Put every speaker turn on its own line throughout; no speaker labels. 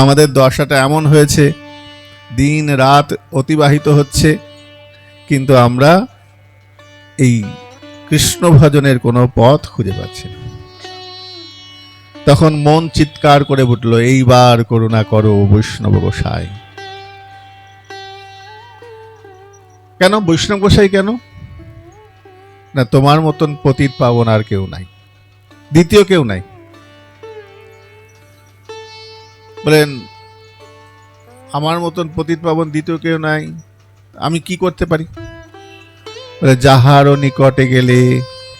আমাদের দশাটা এমন হয়েছে, দিন রাত অতিবাহিত হচ্ছে, কিন্তু আমরা এই কৃষ্ণ ভজনের কোনো পথ খুঁজে পাচ্ছি না। তখন মন চিৎকার করে উঠল, এইবার করুণা করো বৈষ্ণব গোসাই। কেন বৈষ্ণব গোসাই? কেন না, তোমার মতন পতিত পাবন আর কেউ নাই, দ্বিতীয় কেউ নাই। বলেন আমার মতন পতিত পাবন দ্বিতীয় কেউ নাই, আমি কি করতে পারি? বলে যাহারও নিকটে গেলে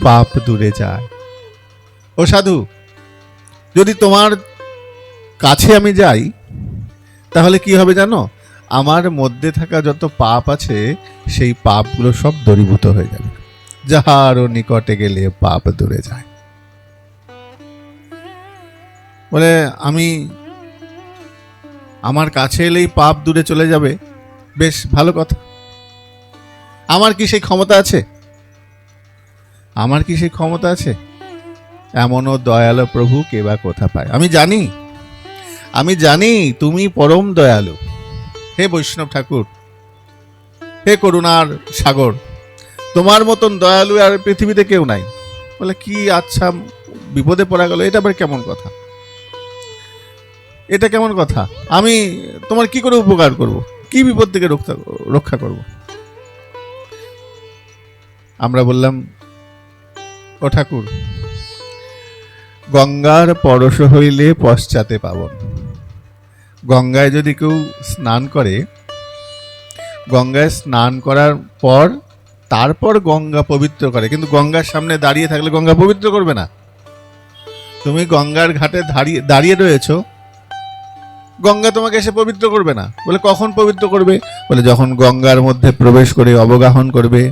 পাপ দূরে যায়। ও সাধু, যদি তোমার কাছে আমি যাই তাহলে কি হবে জানো? আমার মধ্যে থাকা যত পাপ আছে সেই পাপগুলো সব দূরীভূত হয়ে যাবে। যাহারও নিকটে গেলে পাপ দূরে যায়। বলে আমি আমার কাছে এলেই পাপ দূরে চলে যাবে, বেশ ভালো কথা। আমার কি সেই ক্ষমতা আছে? আমার কি সেই ক্ষমতা আছে? এমনও দয়ালু প্রভু কে বা কোথা পায়? আমি জানি তুমি পরম দয়ালু, হে বৈষ্ণব ঠাকুর, হে করুণার সাগর, তোমার মতন দয়ালু আর পৃথিবীতে কেউ নাই। বলে কি, আচ্ছা বিপদে পড়া গেল, এটা আবার কেমন কথা? এটা কেমন কথা? আমি তোমার কি করে উপকার করব? কি বিপদ থেকে রক্ষা করব? আমরা বললাম, ও ঠাকুর, গঙ্গার পরশ হইলে পশ্চাতে পাবন। গঙ্গায় যদি কেউ স্নান করে, গঙ্গায় স্নান করার পর তারপর গঙ্গা পবিত্র করে, কিন্তু গঙ্গার সামনে দাঁড়িয়ে থাকলে গঙ্গা পবিত্র করবে না। তুমি গঙ্গার ঘাটে দাঁড়িয়ে রয়েছো, গঙ্গা তোমাকে এসে পবিত্র করবে না। বলে কখন পবিত্র করবে? বলে যখন গঙ্গার মধ্যে প্রবেশ করে অবগাহন করবে,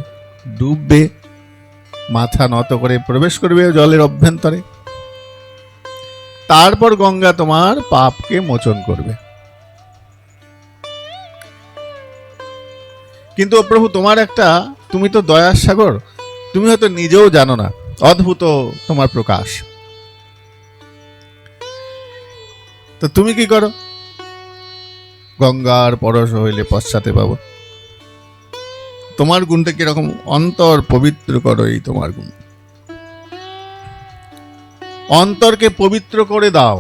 ডুববে, মাথা নত করে প্রবেশ করবে জলের অভ্যন্তরে, তারপর গঙ্গা তোমার পাপকে মোচন করবে। কিন্তু প্রভু তোমার তুমি তো দয়ার সাগর, তুমি হয়তো নিজেও জানো না, অদ্ভুত তোমার প্রকাশ। তো তুমি কি করো? গঙ্গার পরশ হইলে পশ্চাতে পাবো। তোমার গুণটা কিরকম? অন্তর পবিত্র করো, এই তোমার গুণ। অন্তরকে পবিত্র করে দাও।